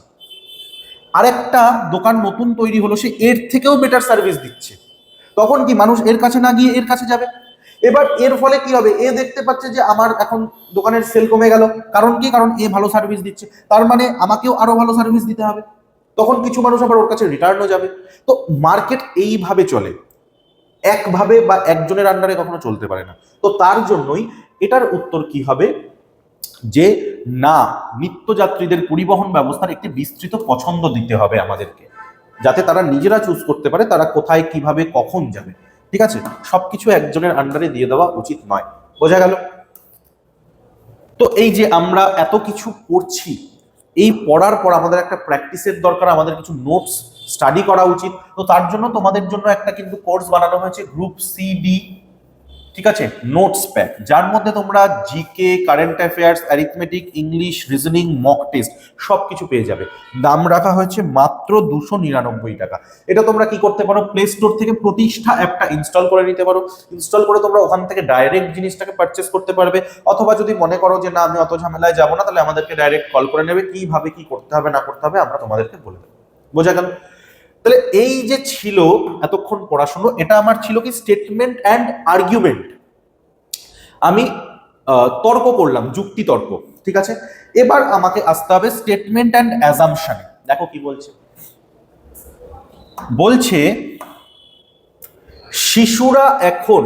আরেকটা দোকান নতুন তৈরি হলো, সে এর থেকেও বেটার সার্ভিস দিচ্ছে, তখন কি মানুষ এর কাছে না গিয়ে এর কাছে যাবে। এবার এর ফলে কি হবে, এ দেখতে পাচ্ছে যে আমার এখন দোকানের সেল কমে গেল, কারণ কি, কারণ এ ভালো সার্ভিস দিচ্ছে, তার মানে আমাকেও আরো ভালো সার্ভিস দিতে হবে, তখন কিছু মানুষ আবার ওর কাছে রিটার্নও যাবে। তো মার্কেট এইভাবে চলে, একভাবে বা একজনের আন্ডারে কখনো চলতে পারে না। তো তার জন্যই এটার উত্তর কি হবে, যে না, নিত্যযাত্রীদের পরিবহন ব্যবস্থার একটি বিস্তৃত পছন্দ দিতে হবে আমাদেরকে, যাতে তারা নিজেরা চুজ করতে পারে তারা কোথায় কিভাবে কখন যাবে, ঠিক আছে। সবকিছু একজনের আন্ডারে দিয়ে দেওয়া উচিত নয়, বোঝা গেল? তো এই যে আমরা এত কিছু পড়ছি, এই পড়ার পর আমাদের একটা প্র্যাকটিসের দরকার, আমাদের কিছু নোটস স্টাডি করা উচিত। তো তার জন্য তোমাদের জন্য একটা কিন্তু কোর্স বানানো হয়েছে, গ্রুপ সিডি, ঠিক আছে, নোটস প্যাক, যার মধ্যে তোমরা GK, current affairs, arithmetic, English, reasoning, mock test সবকিছু পেয়ে যাবে। দাম রাখা হয়েছে মাত্র 299 টাকা। এটা তোমরা কি করতে পারো, প্লে স্টোর থেকে প্রতিষ্ঠা অ্যাপটা ইনস্টল করে নিতে পারো। ইনস্টল করে তোমরা ওখান থেকে ডাইরেক্ট জিনিসটাকে পারচেস করতে পারবে, অথবা যদি মনে করো যে না আমি অত ঝামেলায় যাবো না, তাহলে আমাদেরকে ডাইরেক্ট কল করে নেবে, কিভাবে কি করতে হবে না করতে হবে আমরা তোমাদেরকে বলে দেবো, বোঝা গেল? তাহলে এই যে ছিল এতক্ষণ পড়াশুনো, এটা আমার ছিল কি স্টেটমেন্ট অ্যান্ড আর্গুমেন্ট। আমি তর্ক করলাম, যুক্তি তর্ক, ঠিক আছে। এবার আমাকে আসতে হবে স্টেটমেন্ট অ্যান্ড অ্যাজাম্পশনে। দেখো কি বলছে, বলছে শিশুরা এখন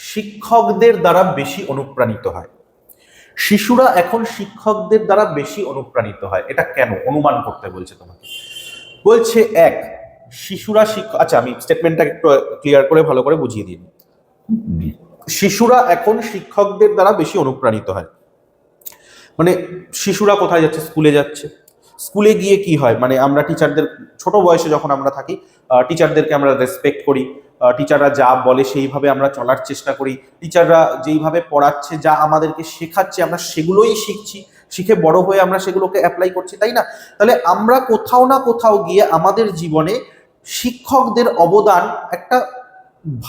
শিক্ষকদের দ্বারা বেশি অনুপ্রাণিত হয়। শিশুরা এখন শিক্ষকদের দ্বারা বেশি অনুপ্রাণিত হয়, এটা কেন অনুমান করতে বলছে তোমাকে। বলছে এক, শিশুরা আচ্ছা আমি স্টেটমেন্টটা একটু ক্লিয়ার করে ভালো করে বুঝিয়ে দিই। শিশুরা এখন শিক্ষকদের দ্বারা বেশি অনুপ্রাণিত হয়, মানে শিশুরা কোথায় যাচ্ছে, স্কুলে যাচ্ছে। স্কুলে গিয়ে কি হয়, মানে আমরা টিচারদের, ছোট বয়সে যখন আমরা থাকি টিচারদেরকে আমরা রেসপেক্ট করি, টিচাররা যা বলে সেইভাবে আমরা চলার চেষ্টা করি, টিচাররা যেইভাবে পড়াচ্ছে, যা আমাদেরকে শেখাচ্ছে আমরা সেগুলোই শিখছি, শিখে বড় হয়ে আমরা সেগুলোকে অ্যাপ্লাই করছি, তাই না? তাহলে আমরা কোথাও না কোথাও গিয়ে আমাদের জীবনে শিক্ষকদের অবদান একটা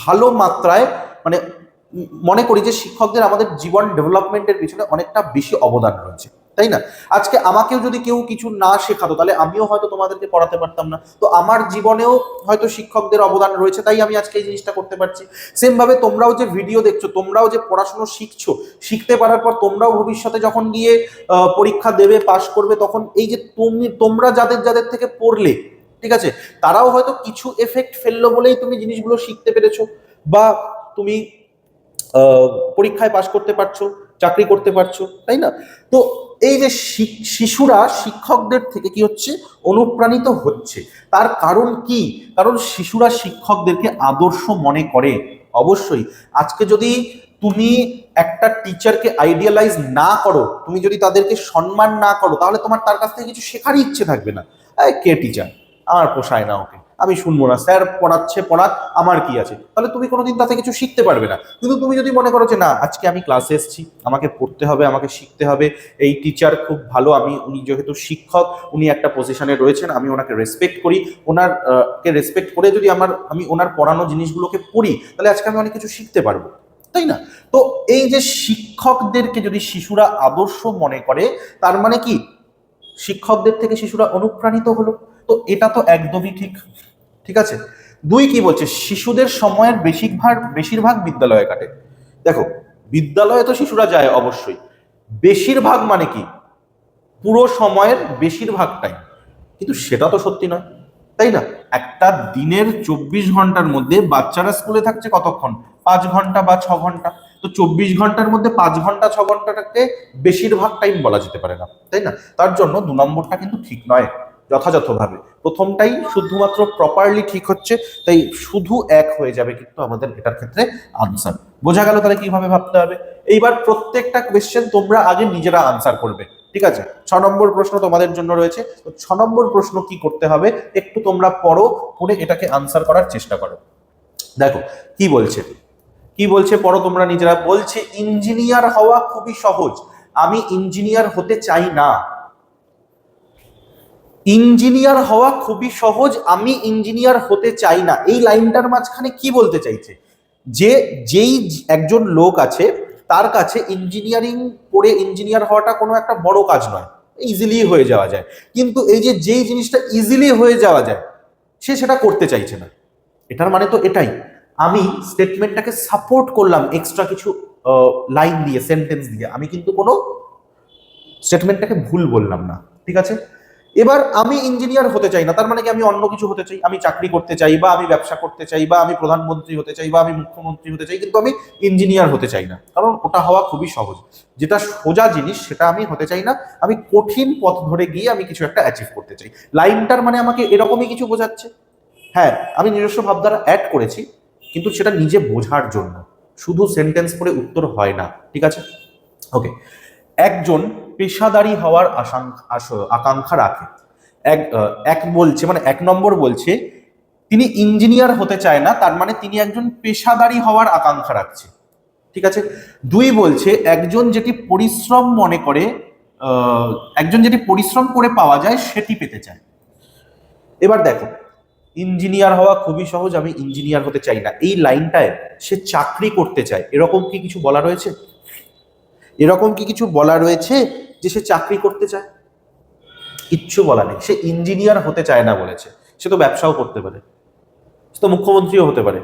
ভালো মাত্রায়, মানে মনে করি যে শিক্ষকদের আমাদের জীবন ডেভেলপমেন্টের পিছনে অনেকটা বেশি অবদান রয়েছে, তাই না? আজকে আমাকেও যদি কেউ কিছু না শেখাতো তাহলে আমিও হয়তো তোমাদেরকে পড়াতে পারতাম না। তো আমার জীবনেও হয়তো শিক্ষকদের অবদান রয়েছে, তাই আমি আজকে এই জিনিসটা করতে পারছি। সেম ভাবে তোমরাও যে ভিডিও দেখছো, তোমরাও যে পড়াশোনা শিখছো, শিখতে পারার পর তোমরাও ভবিষ্যতে যখন গিয়ে পরীক্ষা দেবে, পাশ করবে, তখন এই যে তোমরা যাদের যাদের থেকে পড়লে, ঠিক আছে, তারাও হয়তো কিছু এফেক্ট ফেললো বলেই তুমি জিনিসগুলো শিখতে পেরেছো, বা তুমি পরীক্ষায় পাশ করতে পারছো, চাকরি করতে পারছো, তাই না? তো এই যে শিশুরা শিক্ষকদের থেকে কি হচ্ছে, অনুপ্রাণিত হচ্ছে। তার কারণ কি? কারণ শিশুরা শিক্ষকদেরকে আদর্শ মনে করে। অবশ্যই আজকে যদি তুমি একটা টিচারকে আইডিয়ালাইজ না করো, তুমি যদি তাদেরকে সম্মান না করো, তাহলে তোমার তার কাছ থেকে কিছু শেখারই ইচ্ছে থাকবে না। কে টিচার, আমার পোষায় না, ওকে আমি শুনবো না, স্যার পড়াচ্ছে পড়াক, আমার কি আছে। তাহলে তুমি কোনোদিন তাতে কিছু শিখতে পারবে না। কিন্তু তুমি যদি মনে করো যে না, আজকে আমি ক্লাসে এসেছি, আমাকে পড়তে হবে, আমাকে শিখতে হবে, এই টিচার খুব ভালো, উনি যেহেতু শিক্ষক, উনি একটা পজিশনে রয়েছেন, আমি ওনাকে রেসপেক্ট করি, ওনার কে রেসপেক্ট করে যদি আমি ওনার পড়ানো জিনিসগুলোকে পড়ি, তাহলে আজকে আমি অনেক কিছু শিখতে পারবো, তাই না? তো এই যে শিক্ষকদেরকে যদি শিশুরা আদর্শ মনে করে, তার মানে কি শিক্ষকদের থেকে শিশুরা অনুপ্রাণিত হলো। তো এটা তো একদমই ঠিক, ঠিক আছে। দুই কি বলছে, শিশুদের সময়ের বেশিরভাগ বিদ্যালয়ে কাটে। দেখো, বিদ্যালয়ে তো শিশুরা যায় অবশ্যই, বেশিরভাগ মানে কি, পুরো সময়ের বেশিরভাগ টাইম, কিন্তু সেটা তো সত্যি নয়, তাই না? একটা দিনের 24 ঘন্টার মধ্যে বাচ্চারা স্কুলে থাকছে কতক্ষণ, 5 ঘন্টা বা 6 ঘন্টা। তো 24 ঘন্টার মধ্যে 5 ঘন্টা 6 ঘন্টাটাকে বেশিরভাগ টাইম বলা যেতে পারে না, তাই না? তার জন্য 2 নম্বরটা কিন্তু ঠিক নয় যথাযথভাবে। প্রথমটাই শুধুমাত্র প্রপারলি ঠিক হচ্ছে, তাই শুধু এক হয়ে যাবে কিন্তু আমাদের এটার ক্ষেত্রে আনসার। বোঝা গেল তাহলে কিভাবে ভাবতে হবে? এইবার প্রত্যেকটা কোয়েশ্চেন তোমরা আগে নিজেরা আনসার করবে, ঠিক আছে? 6 নম্বর প্রশ্ন তোমাদের জন্য রয়েছে। তো 6 নম্বর প্রশ্ন কি করতে হবে, একটু তোমরা পড়ো, পড়ে এটাকে আনসার করার চেষ্টা করো। দেখো কি বলছে, কি বলছে পড়ো তোমরা নিজেরা। বলছে ইঞ্জিনিয়ার হওয়া খুবই সহজ, আমি ইঞ্জিনিয়ার হতে চাই না। ইঞ্জিনিয়ার হওয়া খুবই সহজ, আমি ইঞ্জিনিয়ার হতে চাই না, এই লাইনটার মাঝখানে কি বলতে চাইছে? যে যেই একজন লোক আছে, তার কাছে ইঞ্জিনিয়ারিং পড়ে ইঞ্জিনিয়ার হওয়াটা কোনো একটা বড় কাজ নয়, ইজিলি হয়ে যাওয়া যায়। কিন্তু এই যে যেই জিনিসটা ইজিলি হয়ে যাওয়া যায়, সে সেটা করতে চাইছে না। এটার মানে তো এটাই, আমি স্টেটমেন্টটাকে সাপোর্ট করলাম এক্সট্রা কিছু লাইন দিয়ে, সেন্টেন্স দিয়ে, আমি কিন্তু কোনো স্টেটমেন্টটাকে ভুল বললাম না, ঠিক আছে? এবার আমি ইঞ্জিনিয়ার হতে চাই না, তার মানে কি আমি অন্য কিছু হতে চাই, আমি চাকরি করতে চাই, বা আমি ব্যবসা করতে চাই, বা আমি প্রধানমন্ত্রী হতে চাই, বা আমি মুখ্যমন্ত্রী হতে চাই, কিন্তু আমি ইঞ্জিনিয়ার হতে চাই না, কারণ ওটা হওয়া খুবই সহজ। যেটা সোজা জিনিস সেটা আমি হতে চাই না, আমি কঠিন পথ ধরে গিয়ে আমি কিছু একটা অ্যাচিভ করতে চাই। লাইনটার মানে আমাকে এরকমই কিছু বোঝাচ্ছে। হ্যাঁ, আমি নিজস্ব ভাবধারা অ্যাড করেছি, কিন্তু সেটা নিজে বোঝার জন্য, শুধু সেন্টেন্স পড়ে উত্তর হয় না, ঠিক আছে? ওকে, একজন পেশাদারী হওয়ার আকাঙ্ক্ষা রাখে। এক বলছে, মানে 1 নম্বর বলছে তিনি ইঞ্জিনিয়ার হতে চায় না, তার মানে তিনি একজন পেশাদারী হওয়ার আকাঙ্ক্ষা রাখছে, ঠিক আছে। 2 বলছে একজন যেটি পরিশ্রম মনে করে, একজন যেটি পরিশ্রম করে পাওয়া যায় সেটি পেতে চায়। এবার দেখো, ইঞ্জিনিয়ার হওয়া খুবই সহজ, আমি ইঞ্জিনিয়ার হতে চাই না, এই লাইনটায় সে চাকরি করতে চায়, এরকম কি কিছু বলা রয়েছে? এরকম কি কিছু বলা রয়েছে যে সে চাকরি করতে চায়? কিচ্ছু বলা নেই, সে ইঞ্জিনিয়ার হতে চায় না বলেছে। সে তো ব্যবসাও করতে পারে, সে তো মুখ্যমন্ত্রীও হতে পারে,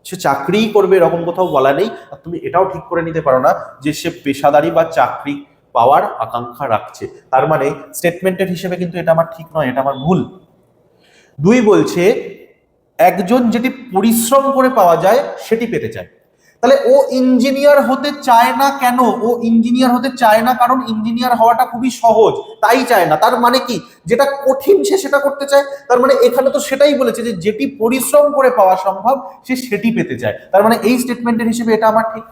সে চাকরিই করবে এরকম কোথাও বলা নেই। আর তুমি এটাও ঠিক করে নিতে পারো না যে সে পেশাদারি বা চাকরি পাওয়ার আকাঙ্ক্ষা রাখছে, তার মানে স্টেটমেন্টের হিসেবে কিন্তু এটা আমার ঠিক নয়, এটা আমার ভুল। 2 বলছে একজন যেটি পরিশ্রম করে পাওয়া যায় সেটি পেতে চায়। তাহলে ও ইঞ্জিনিয়ার হতে চায় না কেন? ও ইঞ্জিনিয়ার হতে চায় না কারণ ইঞ্জিনিয়ার হওয়াটা খুবই সহজ, তাই চায় না। তার মানে কি, যেটা কঠিন সে সেটা করতে চায়। তার মানে এখানে তো সেটাই বলেছে যে যেটি পরিশ্রম করে পাওয়া সম্ভব সে সেটি পেতে চায়, তার মানে এই স্টেটমেন্টের হিসেবে এটা আমার ঠিক।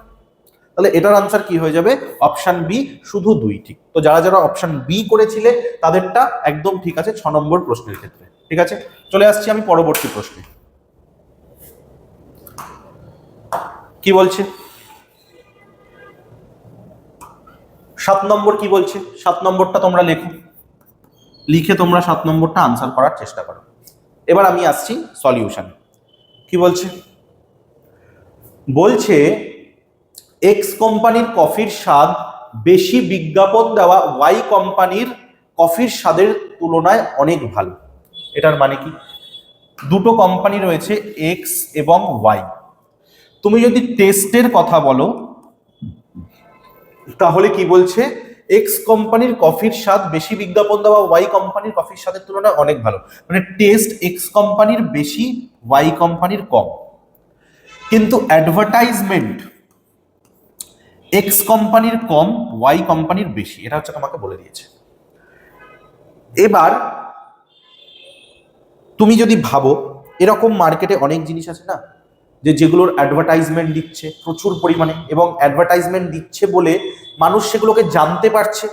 তাহলে এটার আনসার কি হয়ে যাবে? অপশন বি, শুধু 2 ঠিক। তো যারা যারা অপশন বি করেছিলে তাদেরটা একদম ঠিক আছে 6 নম্বর প্রশ্নের ক্ষেত্রে, ঠিক আছে। চলে আসছি আমি পরবর্তী প্রশ্নে। কি বলছে 7 নম্বর, কি বলছে 7 নম্বরটা তোমরা লেখো, লিখে তোমরা 7 নম্বরটা আনসার করার চেষ্টা করো। এবার আমি আসছি সলিউশন। কি বলছে? বলছে এক্স কোম্পানির কফির স্বাদ বেশি বিজ্ঞাপন দেওয়া ওয়াই কোম্পানির কফির স্বাদের তুলনায় অনেক ভালো। এটার মানে কি? দুটো কোম্পানি রয়েছে, এক্স এবং ওয়াই। তুমি যদি টেস্টের কথা বলো তাহলে কি বলছে? এক্স কোম্পানির কফির স্বাদ বেশি বিজ্ঞাপন দেওয়া ওয়াই কোম্পানির কফির স্বাদের তুলনায় অনেক ভালো। মানে টেস্ট এক্স কোম্পানির বেশি, ওয়াই কোম্পানির কম। কিন্তু অ্যাডভার্টাইজমেন্ট এক্স কোম্পানির কম, ওয়াই কোম্পানির বেশি। এটা হচ্ছে তোমাকে বলে দিয়েছে। এবার তুমি যদি ভাবো, এরকম মার্কেটে অনেক জিনিস আছে না, যেগুলোর অ্যাডভার্টাইজমেন্ট দিচ্ছে প্রচুর পরিমাণে, এবং অ্যাডভার্টাইজমেন্ট দিচ্ছে বলে মানুষ সেগুলোকে জানতে পারছে,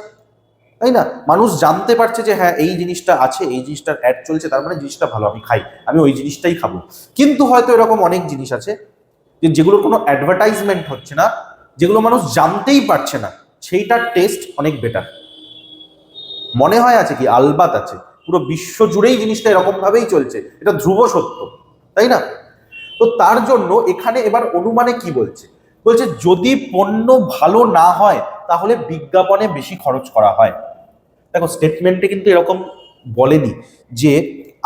তাই না? মানুষ জানতে পারছে যে হ্যাঁ এই জিনিসটা আছে, এই জিনিসটার অ্যাড চলছে, তার মানে জিনিসটা ভালো, আমি খাই, আমি ওই জিনিসটাই খাবো। কিন্তু হয়তো এরকম অনেক জিনিস আছে যেগুলোর কোনো অ্যাডভার্টাইজমেন্ট হচ্ছে না, যেগুলো মানুষ জানতেই পারছে না, সেইটার টেস্ট অনেক বেটার। মনে হয় আছে কি? আলবাত আছে। পুরো বিশ্ব জুড়েই জিনিসটা এরকম ভাবেই চলছে, এটা ধ্রুব সত্য, তাই না? তো তার জন্য এখানে এবার অনুমানে কি বলছে? বলছে যদি পণ্য ভালো না হয় তাহলে বিজ্ঞাপনে বেশি খরচ করা হয়। দেখো, স্টেটমেন্টে কিন্তু এরকম বলেনি যে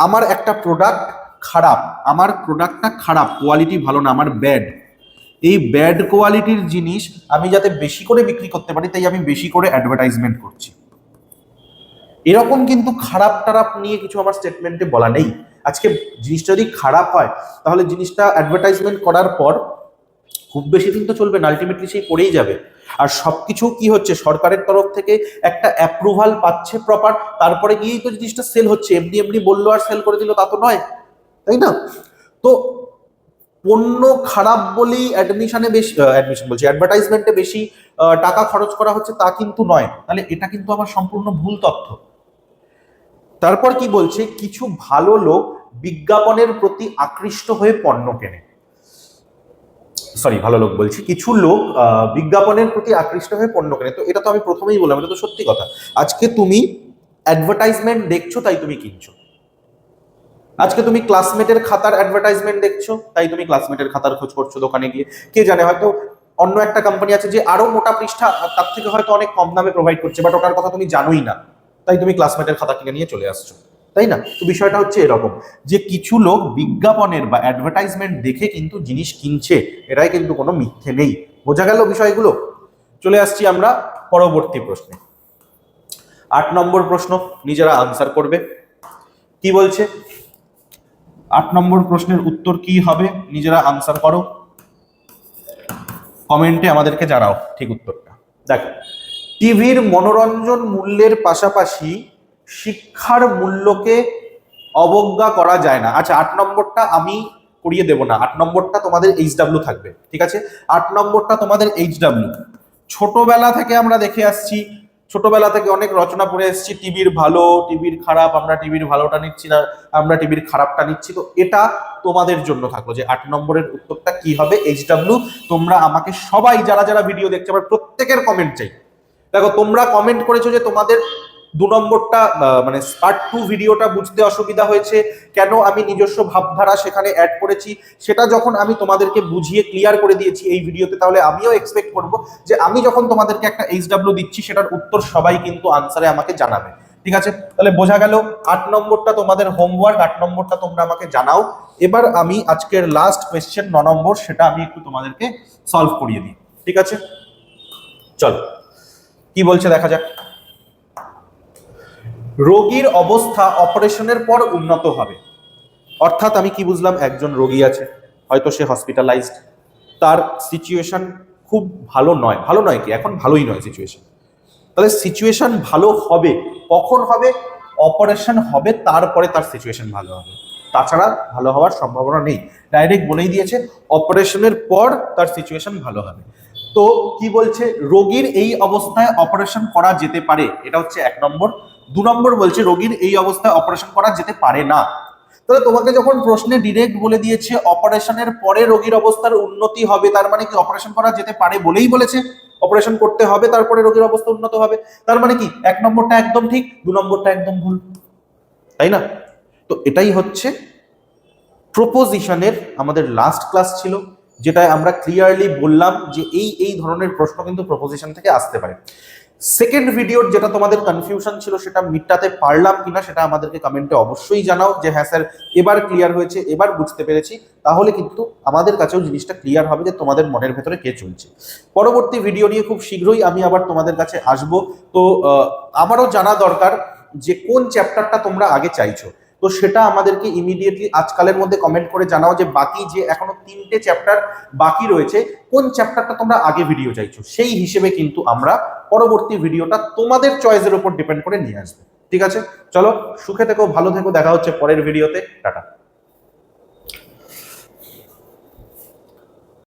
আমার একটা প্রোডাক্ট খারাপ, আমার প্রোডাক্টটা খারাপ, কোয়ালিটি ভালো না, আমার ব্যাড, এই ব্যাড কোয়ালিটির জিনিস আমি যাতে বেশি করে বিক্রি করতে পারি তাই আমি বেশি করে অ্যাডভার্টাইজমেন্ট করছি। এরকম কিন্তু খারাপ টারাপ নিয়ে কিছু আমার স্টেটমেন্টে বলা নেই। আজকে জিনিসটা যদি খারাপ হয় তাহলে জিনিসটা অ্যাডভার্টাইজমেন্ট করার পর খুব বেশি দিন তো চলবে না, আলটিমেটলি সেই পড়েই যাবে। আর সবকিছু কি হচ্ছে? সরকারের তরফ থেকে একটা অ্যাপ্রুভাল পাচ্ছে প্রপার, তারপরে গিয়েই তো জিনিসটা সেল হচ্ছে। এমনি এমনি বললো আর সেল করে দিল তা তো নয়, তাই না? তো পণ্য খারাপ বলেই অ্যাডমিশন বলছি, অ্যাডভার্টাইজমেন্টে বেশি টাকা খরচ করা হচ্ছে তা কিন্তু নয়। তাহলে এটা কিন্তু আমার সম্পূর্ণ ভুল তথ্য। তারপর কি বলছে? কিছু ভালো লোক বিজ্ঞাপনের প্রতি আকৃষ্ট হয়ে পণ্য কেনে। ভালো লোক বলছি, কিছু লোক বিজ্ঞাপনের প্রতি আকৃষ্ট হয়ে পণ্য কেনে। তো এটা তো আমি প্রথমেই বললাম, এটা তো সত্যি কথা। আজকে তুমি অ্যাডভার্টাইজমেন্ট দেখছো তাই তুমি কিনছো। আজকে তুমি ক্লাসমেটের খাতার অ্যাডভার্টাইজমেন্ট দেখছো তাই তুমি ক্লাসমেটের খাতার খোঁজ করছো দোকানে গিয়ে। কে জানে, হয়তো অন্য একটা কোম্পানি আছে যে আরো মোটা পৃষ্ঠা, তার থেকে হয়তো অনেক কম দামে প্রোভাইড করছে, বাট ওটার কথা তুমি জানোই না, তাই তুমি ক্লাসমেটের খাতা কিনে নিয়ে চলে আসছো, তাই না? তো বিষয়টা হচ্ছে এরকম যে কিছু লোক বিজ্ঞাপনের বা অ্যাডভার্টাইজমেন্ট দেখে কিন্তু জিনিস কিনছে, এটাই কিন্তু কোনো মিথ্যে নেই। বোঝা গেল বিষয়গুলো? চলে আসছি আমরা পরবর্তী প্রশ্নে। 8 নম্বর প্রশ্ন, নিজেরা আনসার করবে। কি বলছে? 8 নম্বর প্রশ্নের উত্তর কি হবে? নিজেরা আনসার করো, কমেন্টে আমাদেরকে জানাও ঠিক উত্তরটা। দেখো, টিভির মনোরঞ্জন মূল্যের পাশাপাশি শিক্ষার মূল্যকে অবজ্ঞা করা যায় না। আচ্ছা, 8 নম্বরটা আমি করিয়ে দেব না, 8 নম্বরটা তোমাদের HW থাকবে, ঠিক আছে? 8 নম্বরটা তোমাদের HW। ছোটবেলা থেকে আমরা দেখে আসছি, ছোটবেলা থেকে অনেক রচনা পড়ে এসেছি, টিভির ভালো, টিভির খারাপ, আমরা টিভির ভালোটা নিচ্ছি না, আমরা টিভির খারাপটা নিচ্ছি। তো এটা তোমাদের জন্য থাকলো যে 8 নম্বরের উত্তরটা কি হবে, HW। তোমরা আমাকে সবাই যারা যারা ভিডিও দেখছে আমার প্রত্যেকের কমেন্ট চাই। দেখো, তোমরা কমেন্ট করেছো যে তোমাদের 2 নম্বরটা মানে পার্ট 2 ভিডিওটা বুঝতে অসুবিধা হয়েছে, কেন আমি নিজস্ব ভাবধারা সেখানে অ্যাড করেছি সেটা যখন আমি তোমাদেরকে বুঝিয়ে ক্লিয়ার করে দিয়েছি এই ভিডিওতে, তাহলে আমিও এক্সপেক্ট করব যে আমি যখন তোমাদেরকে একটা HW দিচ্ছি সেটার উত্তর সবাই কিন্তু আনসারে আমাকে জানাবে, ঠিক আছে? তাহলে বোঝা গেল 8 নম্বরটা তোমাদের হোমওয়ার্ক, 8 নম্বরটা তোমরা আমাকে জানাও। এবার আমি আজকের লাস্ট কোয়েশ্চেন 9 নম্বর, সেটা আমি একটু তোমাদেরকে সলভ করিয়ে দিই, ঠিক আছে? চলো কি বলছে দেখা যাক। রোগীর অবস্থা অপারেশনের পর উন্নত হবে। অর্থাৎ আমি কি বুঝলাম? একজন রোগী আছে, হয়তো সে হসপিটালাইজড, তার সিচুয়েশন খুব ভালো নয়, ভালো নয় কি এখন ভালোই নয় সিচুয়েশন। তাহলে সিচুয়েশন ভালো হবে কখন হবে? অপারেশন হবে তারপরে তার সিচুয়েশন ভালো হবে, তাছাড়া ভালো হওয়ার সম্ভাবনা নেই। ডাইরেক্ট বলেই দিয়েছে অপারেশনের পর তার সিচুয়েশন ভালো হবে। তো কি বলছে? রোগীর এই অবস্থায় অপারেশন করা যেতে পারে, এটা হচ্ছে 1 নম্বর। 2 নম্বর বলছে রোগীর এই অবস্থায় অপারেশন করা যেতে পারে না। তাহলে তোমাকে যখন প্রশ্নে ডিরেক্ট বলে দিয়েছে অপারেশনের পরে রোগীর অবস্থার উন্নতি হবে, তার মানে কি অপারেশন করা যেতে পারে বলেই বলেছে অপারেশন করতে হবে তারপরে রোগীর অবস্থা উন্নত হবে। তার মানে কি 1 নম্বরটা একদম ঠিক, 2 নম্বরটা একদম ভুল, তাই না? তো এটাই হচ্ছে প্রপোজিশনের আমাদের লাস্ট ক্লাস ছিল। যেটা আমরা ক্লিয়ারলি বললাম যে এই ধরনের প্রশ্ন কিন্তু প্রপোজিশন থেকে আসতে পারে। সেকেন্ড ভিডিওর যেটা তোমাদের কনফিউশন ছিল সেটা মিটাতে পারলাম কিনা সেটা আমাদেরকে কমেন্টে অবশ্যই জানাও যে হ্যাঁ স্যার এবার ক্লিয়ার হয়েছে, এবার বুঝতে পেরেছি। তাহলে কিন্তু আমাদের কাছেও জিনিসটা ক্লিয়ার হবে যে তোমাদের মনের ভেতরে কে চলছে। পরবর্তী ভিডিও নিয়ে খুব শীঘ্রই আমি আবার তোমাদের কাছে আসব। তো আমারও জানা দরকার যে কোন চ্যাপ্টারটা তোমরা আগে চাইছো। তো সেটা আমাদেরকে ইমিডিয়েটলি আজকালের মধ্যে কমেন্ট করে জানাও যে বাকি যে এখনো 3টে চ্যাপ্টার বাকি রয়েছে কোন চ্যাপ্টারটা তোমরা আগে ভিডিও চাইছো, সেই হিসেবে কিন্তু আমরা পরবর্তী ভিডিওটা তোমাদের চয়েসের উপর ডিপেন্ড করে নিয়ে আসবে। ঠিক আছে, চলো সুখে থেকো, ভালো থেকো, দেখা হচ্ছে পরের ভিডিওতে, টাটা।